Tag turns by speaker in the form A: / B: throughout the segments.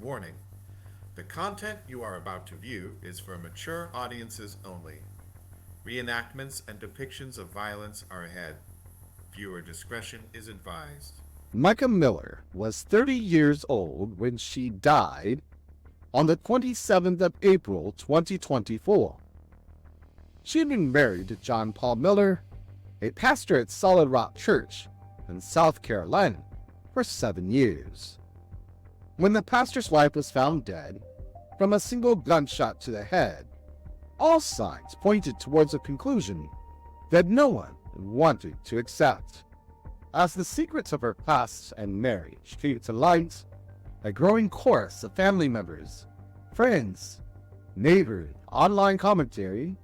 A: warning. The content you are about to view is for mature audiences only. Reenactments and depictions of violence are ahead. Viewer discretion is advised.
B: Micah Miller was 30 years old when she died on the 27th of April 2024. She had been married to John Paul Miller, a pastor at Solid Rock Church in South Carolina, for 7 years. When the pastor's wife was found dead from a single gunshot to the head, all signs pointed towards a conclusion that no one wanted to accept. As the secrets of her past and marriage came to light, a growing chorus of family members, friends, neighbors, online commentary,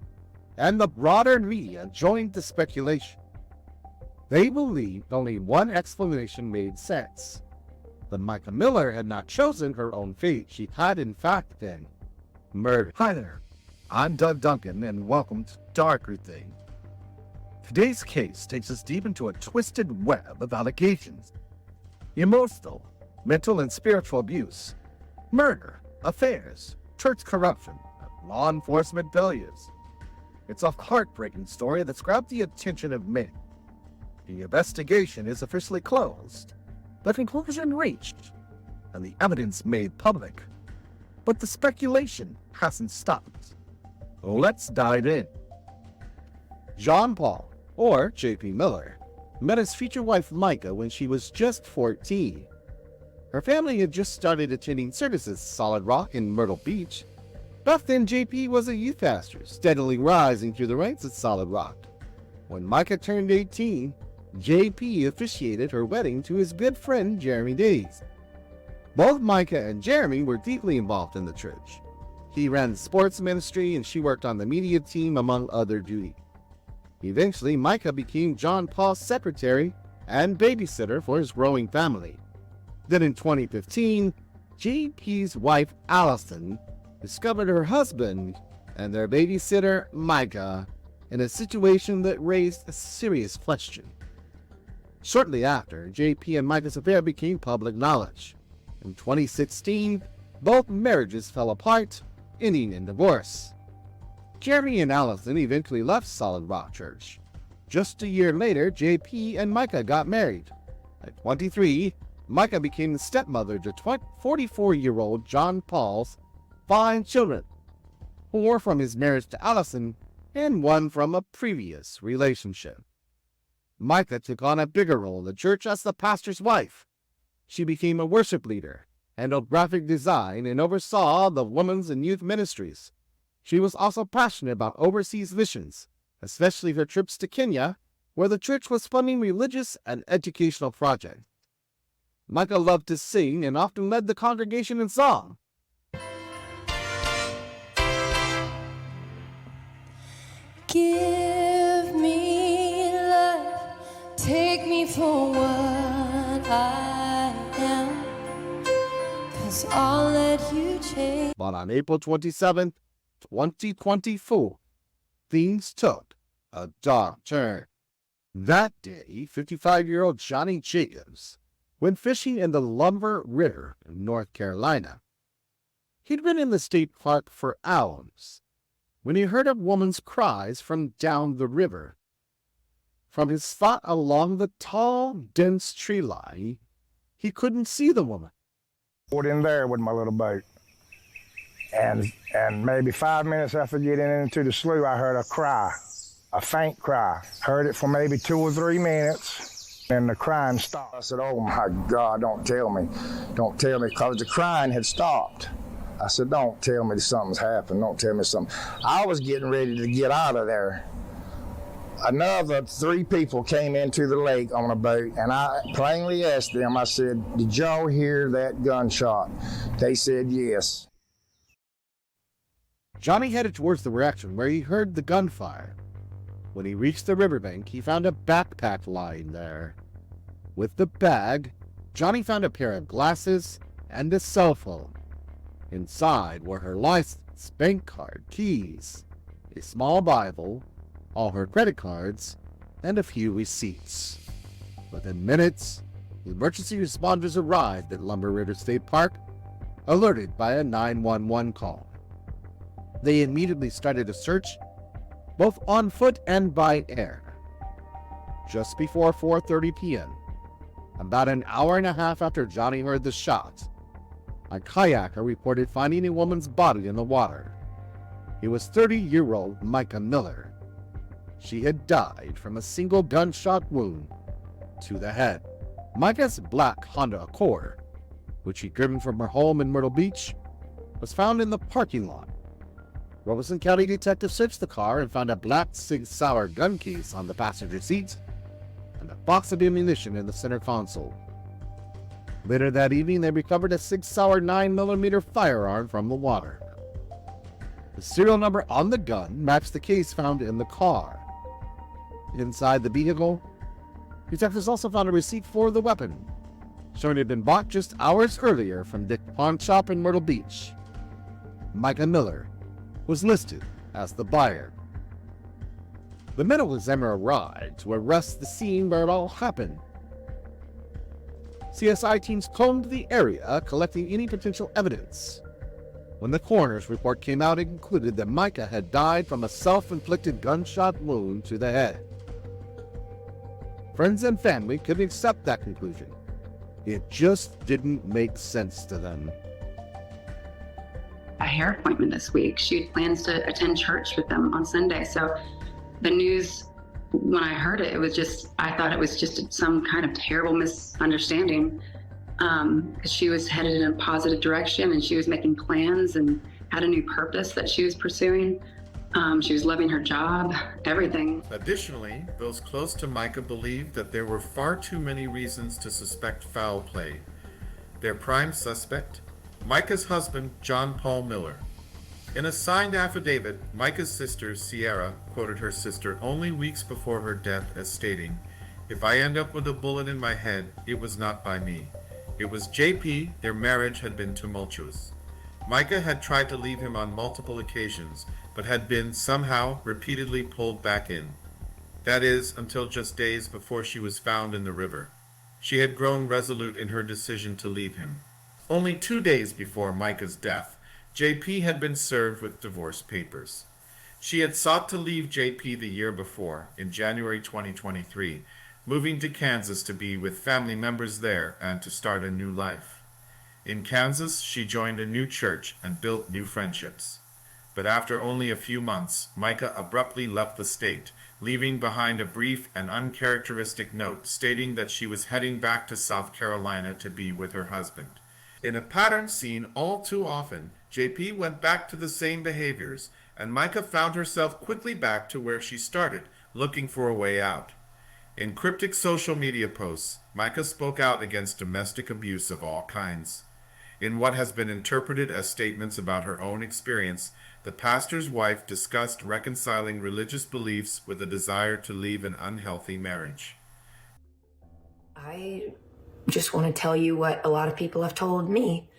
B: and the broader media joined the speculation. They believed only one explanation made sense: that Micah Miller had not chosen her own fate. She had in fact been murdered. Hi there, I'm Doug Duncan, and welcome to Darker Thing. Today's case takes us deep into a twisted web of allegations: emotional, mental, and spiritual abuse, murder, affairs, church corruption, and law enforcement failures. It's a heartbreaking story that's grabbed the attention of many. The investigation is officially closed, the conclusion reached, and the evidence made public. But the speculation hasn't stopped. Let's dive in. John Paul, or J.P. Miller, met his future wife Micah when she was just 14. Her family had just started attending services at Solid Rock in Myrtle Beach. Back then, J.P. was a youth pastor, steadily rising through the ranks at Solid Rock. When Micah turned 18, J.P. officiated her wedding to his good friend Jeremy Days. Both Micah and Jeremy were deeply involved in the church. He ran the sports ministry and she worked on the media team, among other duties. Eventually, Micah became John Paul's secretary and babysitter for his growing family. Then in 2015, J.P.'s wife Allison discovered her husband and their babysitter Micah in a situation that raised a serious question. Shortly after, J.P. and Micah's affair became public knowledge. In 2016, both marriages fell apart, ending in divorce. Jeremy and Allison eventually left Solid Rock Church. Just a year later, J.P. and Micah got married. At 23, Micah became the stepmother to 44-year-old John Paul's 5 children, 4 from his marriage to Allison and 1 from a previous relationship. Micah took on a bigger role in the church as the pastor's wife. She became a worship leader, handled graphic design, and oversaw the women's and youth ministries. She was also passionate about overseas missions, especially her trips to Kenya, where the church was funding religious and educational projects. Micah loved to sing and often led the congregation in song.
C: Give me life, take me for what I am, 'cause I'll let you change.
B: But on April 27, 2024, things took a dark turn. That day, 55-year-old Johnny Jacobs went fishing in the Lumber River in North Carolina. He'd been in the state park for hours when he heard a woman's cries from down the river. From his spot along the tall, dense tree line, he couldn't see the woman.
D: Put in there with my little boat. And maybe 5 minutes after getting into the slough, I heard a cry, a faint cry. Heard it for maybe 2 or 3 minutes, and the crying stopped. I said, oh my God, don't tell me, because the crying had stopped. I said, don't tell me something's happened, don't tell me something. I was getting ready to get out of there. Another 3 people came into the lake on a boat, and I plainly asked them, I said, did y'all hear that gunshot? They said yes.
B: Johnny headed towards the direction where he heard the gunfire. When he reached the riverbank, he found a backpack lying there. With the bag, Johnny found a pair of glasses and a cell phone. Inside were her license, bank card, keys, a small Bible, all her credit cards, and a few receipts. Within minutes, emergency responders arrived at Lumber River State Park alerted by a 911 call. They immediately started a search, both on foot and by air. Just before 4:30 p.m., about an hour and a half after Johnny heard the shots, a kayaker reported finding a woman's body in the water. It was 30-year-old Micah Miller. She had died from a single gunshot wound to the head. Micah's black Honda Accord, which she'd driven from her home in Myrtle Beach, was found in the parking lot. Robeson County detectives searched the car and found a black Sig Sauer gun case on the passenger seat and a box of ammunition in the center console. Later that evening, they recovered a Sig Sauer 9mm firearm from the water. The serial number on the gun matched the case found in the car. Inside the vehicle, detectives also found a receipt for the weapon, showing it had been bought just hours earlier from Dick Pawn Shop in Myrtle Beach. Micah Miller was listed as the buyer. The medical examiner arrived to arrest the scene where it all happened. CSI teams combed the area, collecting any potential evidence. When the coroner's report came out, it concluded that Micah had died from a self-inflicted gunshot wound to the head. Friends and family couldn't accept that conclusion. It just didn't make sense to them.
E: A hair appointment this week. She had plans to attend church with them on Sunday. So the news, when I heard it, I thought it was just some kind of terrible misunderstanding. She was headed in a positive direction and she was making plans and had a new purpose that she was pursuing. She was loving her job, everything.
A: Additionally, those close to Micah believed that there were far too many reasons to suspect foul play. Their prime suspect, Micah's husband, John Paul Miller. In a signed affidavit, Micah's sister, Sierra, quoted her sister only weeks before her death as stating, "If I end up with a bullet in my head, it was not by me. It was JP, their marriage had been tumultuous." Micah had tried to leave him on multiple occasions, but had been somehow repeatedly pulled back in. That is, until just days before she was found in the river. She had grown resolute in her decision to leave him. Only 2 days before Micah's death, JP had been served with divorce papers. She had sought to leave JP the year before, in January 2023, moving to Kansas to be with family members there and to start a new life. In Kansas, she joined a new church and built new friendships. But after only a few months, Micah abruptly left the state, leaving behind a brief and uncharacteristic note stating that she was heading back to South Carolina to be with her husband. In a pattern seen all too often, JP went back to the same behaviors, and Micah found herself quickly back to where she started, looking for a way out. In cryptic social media posts, Micah spoke out against domestic abuse of all kinds. In what has been interpreted as statements about her own experience, the pastor's wife discussed reconciling religious beliefs with a desire to leave an unhealthy marriage.
F: I just want to tell you what a lot of people have told me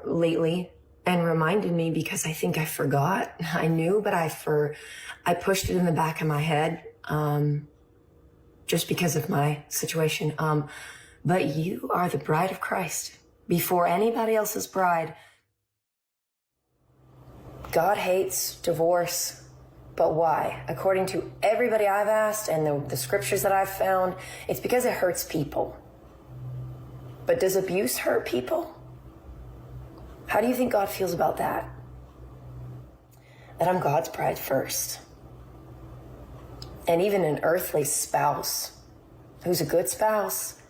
F: lately and reminded me because I think I forgot. I knew, but I pushed it in the back of my head just because of my situation. But you are the bride of Christ before anybody else's bride. God hates divorce, but why? According to everybody I've asked and the scriptures that I've found, it's because it hurts people. But does abuse hurt people? How do you think God feels about that? That I'm God's bride first. And even an earthly spouse who's a good spouse,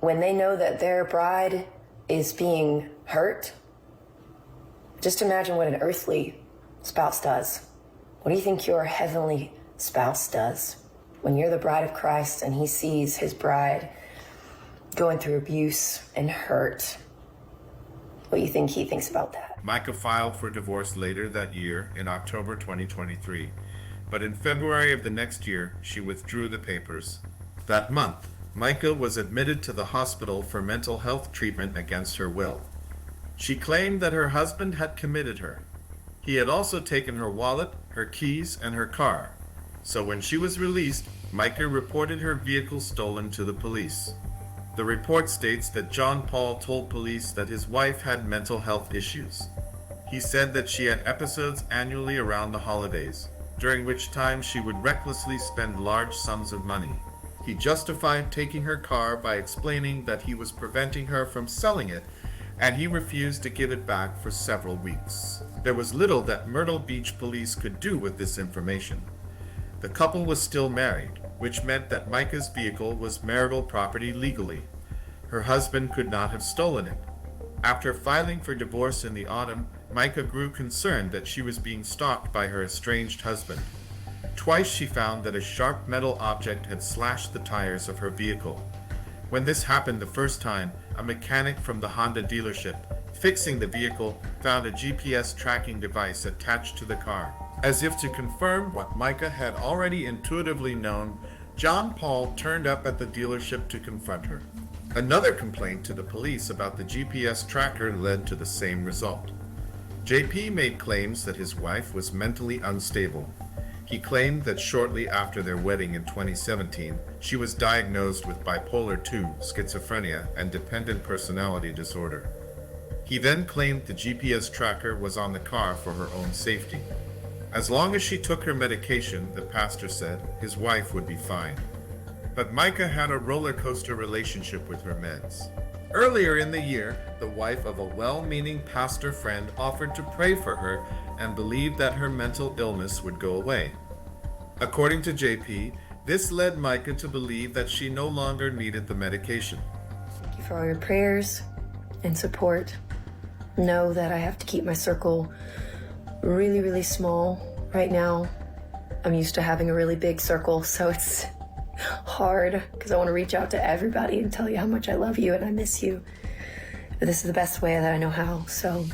F: when they know that their bride is being hurt, just imagine what an earthly spouse does. What do you think your heavenly spouse does when you're the bride of Christ and he sees his bride going through abuse and hurt? What do you think he thinks about that?
A: Micah filed for divorce later that year in October 2023, but in February of the next year, she withdrew the papers. That month, Micah was admitted to the hospital for mental health treatment against her will. She claimed that her husband had committed her. He had also taken her wallet, her keys, and her car. So when she was released, Micah reported her vehicle stolen to the police. The report states that John Paul told police that his wife had mental health issues. He said that she had episodes annually around the holidays, during which time she would recklessly spend large sums of money. He justified taking her car by explaining that he was preventing her from selling it, and he refused to give it back for several weeks. There was little that Myrtle Beach police could do with this information. The couple was still married, which meant that Micah's vehicle was marital property legally. Her husband could not have stolen it. After filing for divorce in the autumn, Micah grew concerned that she was being stalked by her estranged husband. Twice she found that a sharp metal object had slashed the tires of her vehicle. When this happened the first time, a mechanic from the Honda dealership fixing the vehicle found a GPS tracking device attached to the car. As if to confirm what Micah had already intuitively known, John Paul turned up at the dealership to confront her. Another complaint to the police about the GPS tracker led to the same result. JP made claims that his wife was mentally unstable. He claimed that shortly after their wedding in 2017, she was diagnosed with bipolar II, schizophrenia, and dependent personality disorder. He then claimed the GPS tracker was on the car for her own safety. As long as she took her medication, the pastor said, his wife would be fine. But Micah had a roller coaster relationship with her meds. Earlier in the year, the wife of a well-meaning pastor friend offered to pray for her and believed that her mental illness would go away. According to JP, this led Micah to believe that she no longer needed the medication.
F: Thank you for all your prayers and support. Know that I have to keep my circle really, really small right now. I'm used to having a really big circle, so it's hard because I want to reach out to everybody and tell you how much I love you and I miss you. But this is the best way that I know how, so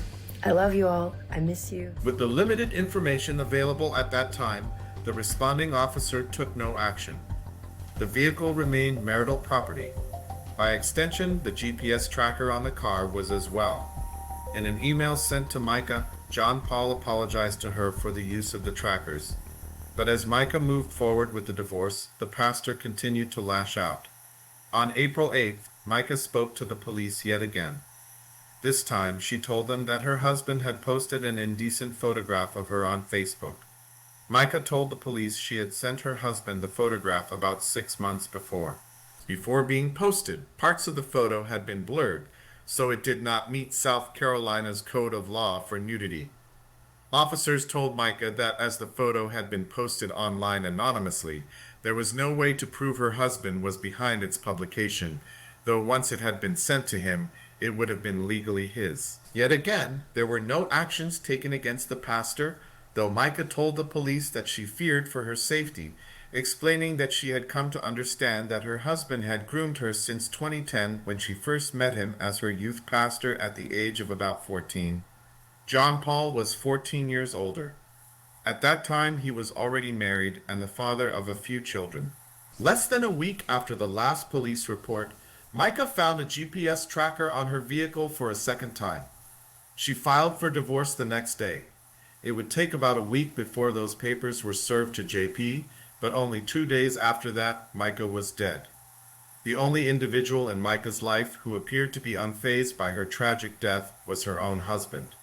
F: I love you all. I miss you.
A: With the limited information available at that time, the responding officer took no action. The vehicle remained marital property. By extension, the GPS tracker on the car was as well. In an email sent to Micah, John Paul apologized to her for the use of the trackers. But as Micah moved forward with the divorce, the pastor continued to lash out. On April 8th, Micah spoke to the police yet again. This time, she told them that her husband had posted an indecent photograph of her on Facebook. Micah told the police she had sent her husband the photograph about 6 months before. Before being posted, parts of the photo had been blurred, so it did not meet South Carolina's code of law for nudity. Officers told Micah that as the photo had been posted online anonymously, there was no way to prove her husband was behind its publication, though once it had been sent to him, it would have been legally his. Yet again, there were no actions taken against the pastor, though Micah told the police that she feared for her safety, explaining that she had come to understand that her husband had groomed her since 2010 when she first met him as her youth pastor at the age of about 14. John Paul was 14 years older. At that time, he was already married and the father of a few children. Less than a week after the last police report, Micah found a GPS tracker on her vehicle for a second time. She filed for divorce the next day. It would take about a week before those papers were served to JP, but only 2 days after that, Micah was dead. The only individual in Micah's life who appeared to be unfazed by her tragic death was her own husband.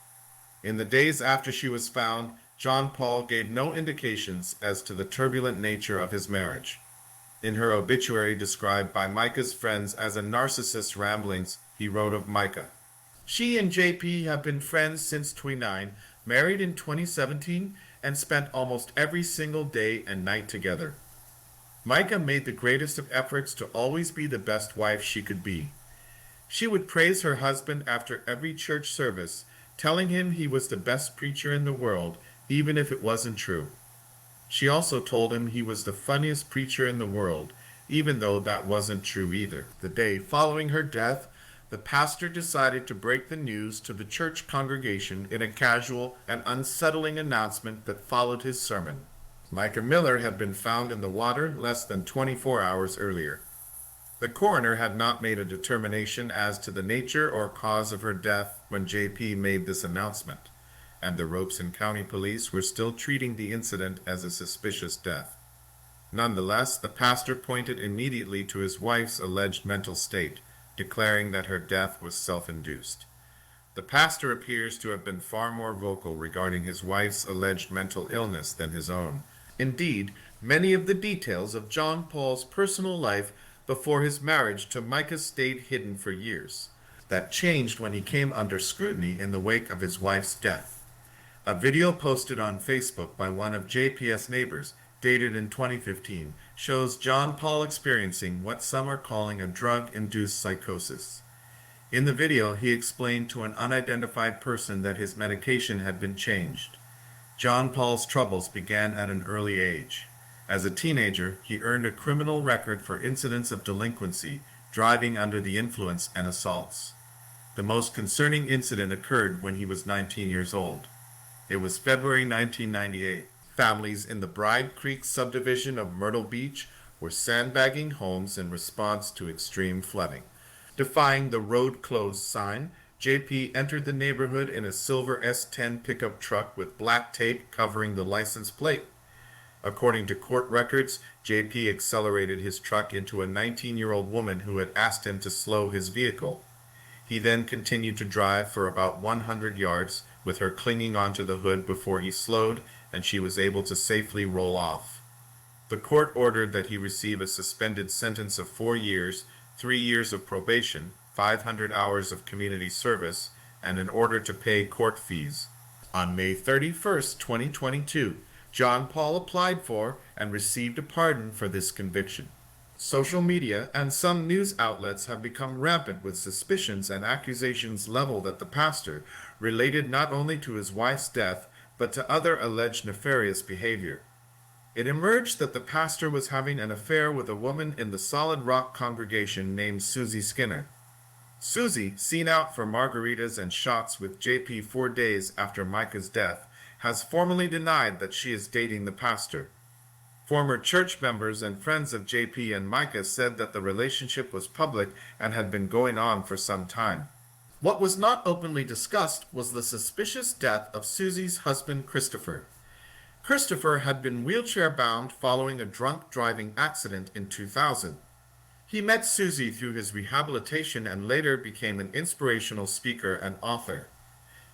A: In the days after she was found, John Paul gave no indications as to the turbulent nature of his marriage. In her obituary described by Micah's friends as a narcissist's ramblings, he wrote of Micah, "She and JP have been friends since 2009, married in 2017, and spent almost every single day and night together. Micah made the greatest of efforts to always be the best wife she could be. She would praise her husband after every church service, telling him he was the best preacher in the world, even if it wasn't true. She also told him he was the funniest preacher in the world, even though that wasn't true either." The day following her death, the pastor decided to break the news to the church congregation in a casual and unsettling announcement that followed his sermon. Micah Miller had been found in the water less than 24 hours earlier. The coroner had not made a determination as to the nature or cause of her death when JP made this announcement, and the Robeson County Police were still treating the incident as a suspicious death. Nonetheless, the pastor pointed immediately to his wife's alleged mental state, declaring that her death was self-induced. The pastor appears to have been far more vocal regarding his wife's alleged mental illness than his own. Indeed, many of the details of John Paul's personal life before his marriage to Micah stayed hidden for years. That changed when he came under scrutiny in the wake of his wife's death. A video posted on Facebook by one of JP's neighbors, dated in 2015, shows John Paul experiencing what some are calling a drug-induced psychosis. In the video, he explained to an unidentified person that his medication had been changed. John Paul's troubles began at an early age. As a teenager, he earned a criminal record for incidents of delinquency, driving under the influence, and assaults. The most concerning incident occurred when he was 19 years old. It was February 1998. Families in the Bride Creek subdivision of Myrtle Beach were sandbagging homes in response to extreme flooding. Defying the road closed sign, JP entered the neighborhood in a silver S10 pickup truck with black tape covering the license plate. According to court records, JP accelerated his truck into a 19-year-old woman who had asked him to slow his vehicle. He then continued to drive for about 100 yards, with her clinging onto the hood before he slowed and she was able to safely roll off. The court ordered that he receive a suspended sentence of 4 years, 3 years of probation, 500 hours of community service, and an order to pay court fees. On May 31, 2022, John Paul applied for and received a pardon for this conviction. Social media and some news outlets have become rampant with suspicions and accusations leveled at the pastor, related not only to his wife's death, but to other alleged nefarious behavior. It emerged that the pastor was having an affair with a woman in the Solid Rock congregation named Susie Skinner. Susie, seen out for margaritas and shots with JP 4 days after Micah's death, has formally denied that she is dating the pastor. Former church members and friends of JP and Micah said that the relationship was public and had been going on for some time. What was not openly discussed was the suspicious death of Susie's husband, Christopher. Christopher had been wheelchair-bound following a drunk driving accident in 2000. He met Susie through his rehabilitation and later became an inspirational speaker and author.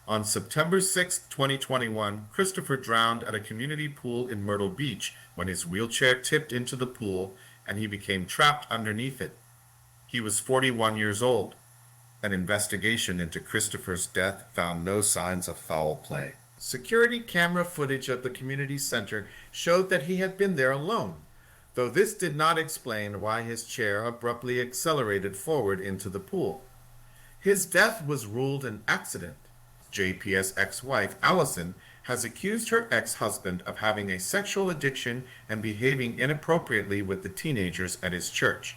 A: On September 6, 2021, Christopher drowned at a community pool in Myrtle Beach when his wheelchair tipped into the pool and he became trapped underneath it. He was 41 years old. An investigation into Christopher's death found no signs of foul play. Security camera footage of the community center showed that he had been there alone, though this did not explain why his chair abruptly accelerated forward into the pool. His death was ruled an accident. JP's ex-wife, Allison, has accused her ex-husband of having a sexual addiction and behaving inappropriately with the teenagers at his church.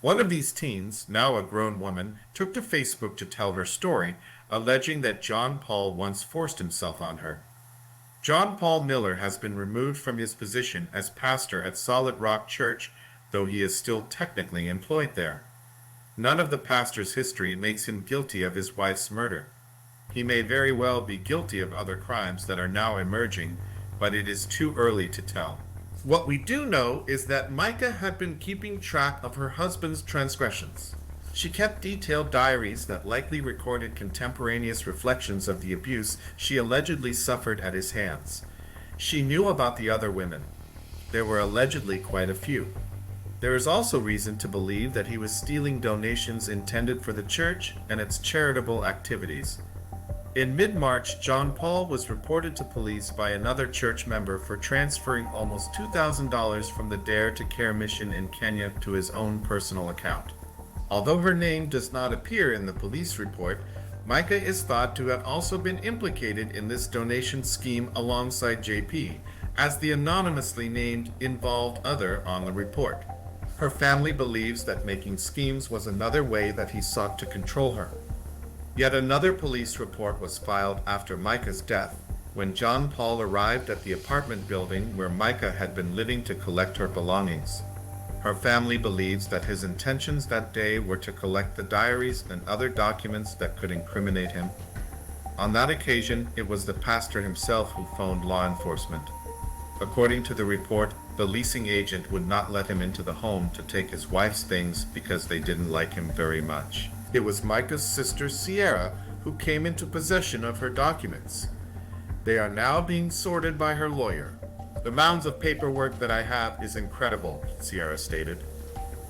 A: One of these teens, now a grown woman, took to Facebook to tell her story, alleging that John Paul once forced himself on her. John Paul Miller has been removed from his position as pastor at Solid Rock Church, though he is still technically employed there. None of the pastor's history makes him guilty of his wife's murder. He may very well be guilty of other crimes that are now emerging, but it is too early to tell. What we do know is that Micah had been keeping track of her husband's transgressions. She kept detailed diaries that likely recorded contemporaneous reflections of the abuse she allegedly suffered at his hands. She knew about the other women. There were allegedly quite a few. There is also reason to believe that he was stealing donations intended for the church and its charitable activities. In mid-March, John Paul was reported to police by another church member for transferring almost $2,000 from the Dare to Care mission in Kenya to his own personal account. Although her name does not appear in the police report, Micah is thought to have also been implicated in this donation scheme alongside JP, as the anonymously named involved other on the report. Her family believes that making schemes was another way that he sought to control her. Yet another police report was filed after Micah's death, when John Paul arrived at the apartment building where Micah had been living to collect her belongings. Her family believes that his intentions that day were to collect the diaries and other documents that could incriminate him. On that occasion, it was the pastor himself who phoned law enforcement. According to the report, The leasing agent would not let him into the home to take his wife's things because they didn't like him very much. It was Micah's sister Sierra who came into possession of her documents. They are now being sorted by her lawyer. The mounds of paperwork that I have is incredible, Sierra stated.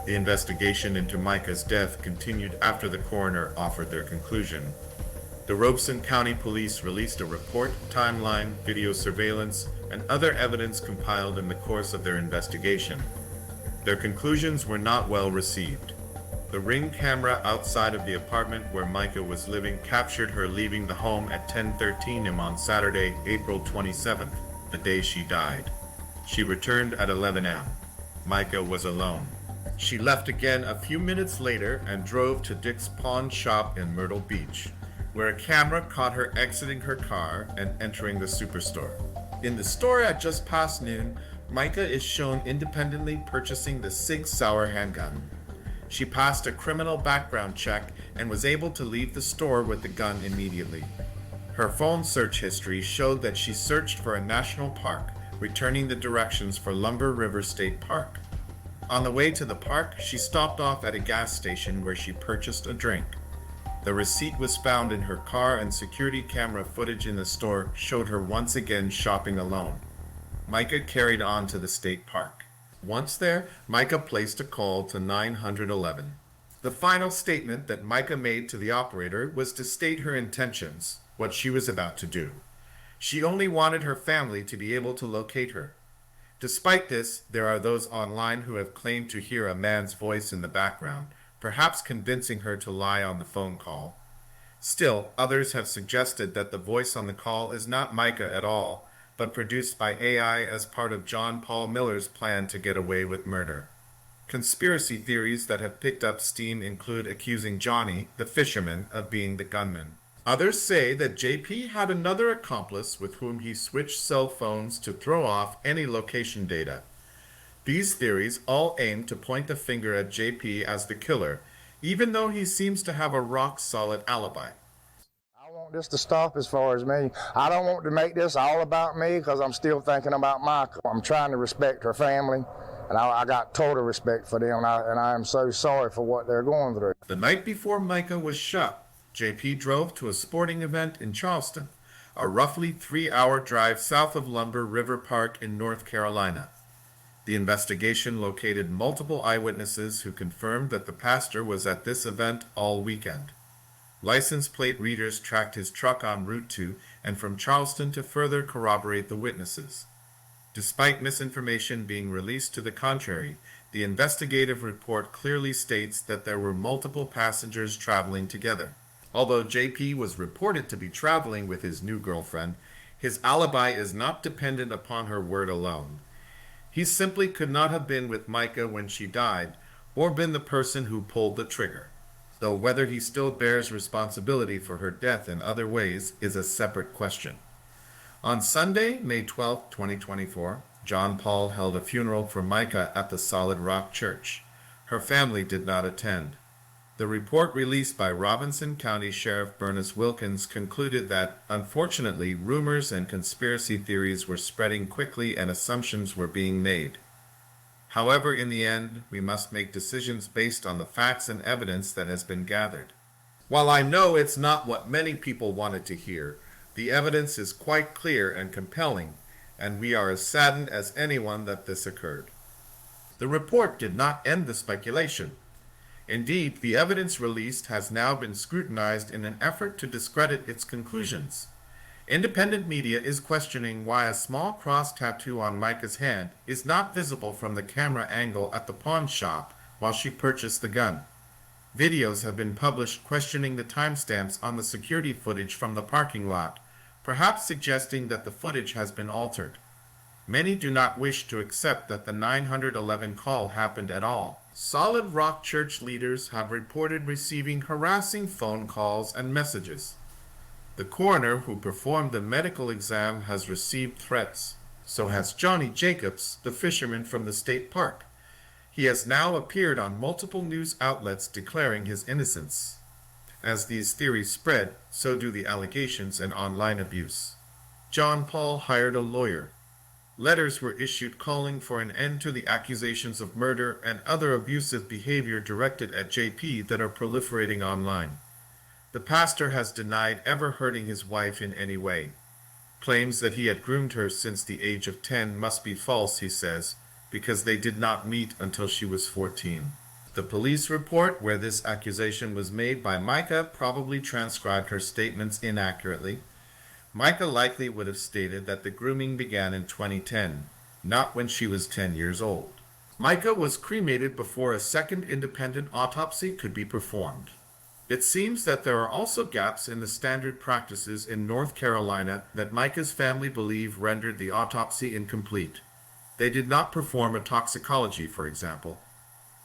A: The investigation into Micah's death continued after the coroner offered their conclusion. The Robeson County Police released a report, timeline, video surveillance, and other evidence compiled in the course of their investigation. Their conclusions were not well received. The Ring camera outside of the apartment where Micah was living captured her leaving the home at 10:13 a.m. on Saturday, April 27th, the day she died. She returned at 11 a.m. Micah was alone. She left again a few minutes later and drove to Dick's pawn shop in Myrtle Beach, where a camera caught her exiting her car and entering the superstore. In the store at just past noon, Micah is shown independently purchasing the Sig Sauer handgun. She passed a criminal background check and was able to leave the store with the gun immediately. Her phone search history showed that she searched for a national park, returning the directions for Lumber River State Park. On the way to the park, she stopped off at a gas station where she purchased a drink. The receipt was found in her car, and security camera footage in the store showed her once again shopping alone. Micah carried on to the state park. Once there, Micah placed a call to 911. The final statement that Micah made to the operator was to state her intentions, what she was about to do. She only wanted her family to be able to locate her. Despite this, there are those online who have claimed to hear a man's voice in the background, perhaps convincing her to lie on the phone call. Still, others have suggested that the voice on the call is not Micah at all, but produced by AI as part of John Paul Miller's plan to get away with murder. Conspiracy theories that have picked up steam include accusing Johnny, the fisherman, of being the gunman. Others say that JP had another accomplice with whom he switched cell phones to throw off any location data. These theories all aim to point the finger at JP as the killer, even though he seems to have a rock-solid alibi.
D: I want this to stop as far as me. I don't want to make this all about me because I'm still thinking about Micah. I'm trying to respect her family, and I got total respect for them, and I am so sorry for what they're going through.
A: The night before Micah was shot, JP drove to a sporting event in Charleston, a roughly 3-hour drive south of Lumber River Park in North Carolina. The investigation located multiple eyewitnesses who confirmed that the pastor was at this event all weekend. License plate readers tracked his truck en route to and from Charleston to further corroborate the witnesses. Despite misinformation being released to the contrary, the investigative report clearly states that there were multiple passengers traveling together. Although JP was reported to be traveling with his new girlfriend, his alibi is not dependent upon her word alone. He simply could not have been with Micah when she died, or been the person who pulled the trigger, though whether he still bears responsibility for her death in other ways is a separate question. On Sunday, May 12, 2024, John Paul held a funeral for Micah at the Solid Rock Church. Her family did not attend. The report released by Robinson County Sheriff Bernice Wilkins concluded that, unfortunately, rumors and conspiracy theories were spreading quickly and assumptions were being made. However, in the end, we must make decisions based on the facts and evidence that has been gathered. While I know it's not what many people wanted to hear, the evidence is quite clear and compelling, and we are as saddened as anyone that this occurred. The report did not end the speculation. Indeed, the evidence released has now been scrutinized in an effort to discredit its conclusions. Independent media is questioning why a small cross tattoo on Micah's hand is not visible from the camera angle at the pawn shop while she purchased the gun. Videos have been published questioning the timestamps on the security footage from the parking lot, perhaps suggesting that the footage has been altered. Many do not wish to accept that the 911 call happened at all. Solid Rock Church leaders have reported receiving harassing phone calls and messages. The coroner who performed the medical exam has received threats. So has Johnny Jacobs, the fisherman from the state park. He has now appeared on multiple news outlets declaring his innocence. As these theories spread, so do the allegations and online abuse. John Paul hired a lawyer. Letters were issued calling for an end to the accusations of murder and other abusive behavior directed at JP that are proliferating online. The pastor has denied ever hurting his wife in any way. Claims that he had groomed her since the age of 10 must be false, he says, because they did not meet until she was 14. The police report where this accusation was made by Micah probably transcribed her statements inaccurately. Micah likely would have stated that the grooming began in 2010, not when she was 10 years old. Micah was cremated before a second independent autopsy could be performed. It seems that there are also gaps in the standard practices in North Carolina that Micah's family believe rendered the autopsy incomplete. They did not perform a toxicology, for example.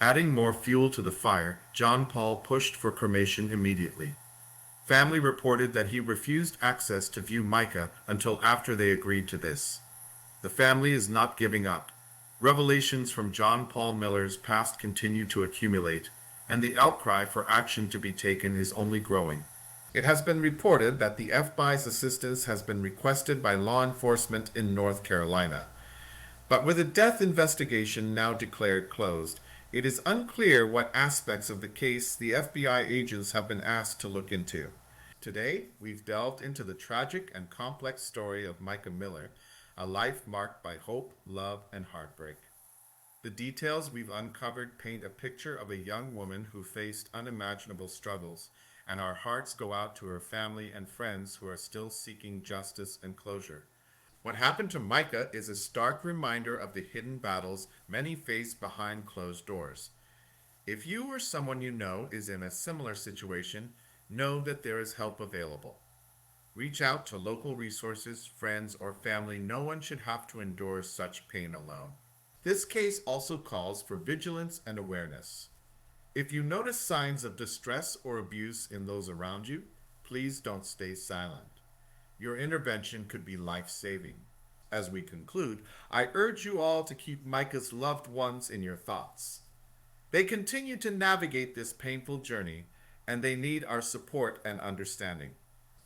A: Adding more fuel to the fire, John Paul pushed for cremation immediately. Family reported that he refused access to view Micah until after they agreed to this. The family is not giving up. Revelations from John Paul Miller's past continue to accumulate, and the outcry for action to be taken is only growing. It has been reported that the FBI's assistance has been requested by law enforcement in North Carolina. But with the death investigation now declared closed, it is unclear what aspects of the case the FBI agents have been asked to look into. Today, we've delved into the tragic and complex story of Micah Miller, a life marked by hope, love, and heartbreak. The details we've uncovered paint a picture of a young woman who faced unimaginable struggles, and our hearts go out to her family and friends who are still seeking justice and closure. What happened to Micah is a stark reminder of the hidden battles many face behind closed doors. If you or someone you know is in a similar situation, know that there is help available. Reach out to local resources, friends, or family. No one should have to endure such pain alone. This case also calls for vigilance and awareness. If you notice signs of distress or abuse in those around you, please don't stay silent. Your intervention could be life-saving. As we conclude, I urge you all to keep Micah's loved ones in your thoughts. They continue to navigate this painful journey, and they need our support and understanding.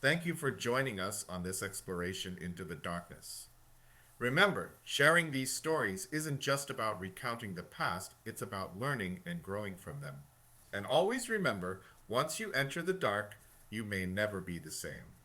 A: Thank you for joining us on this exploration into the darkness. Remember, sharing these stories isn't just about recounting the past, it's about learning and growing from them. And always remember, once you enter the dark, you may never be the same.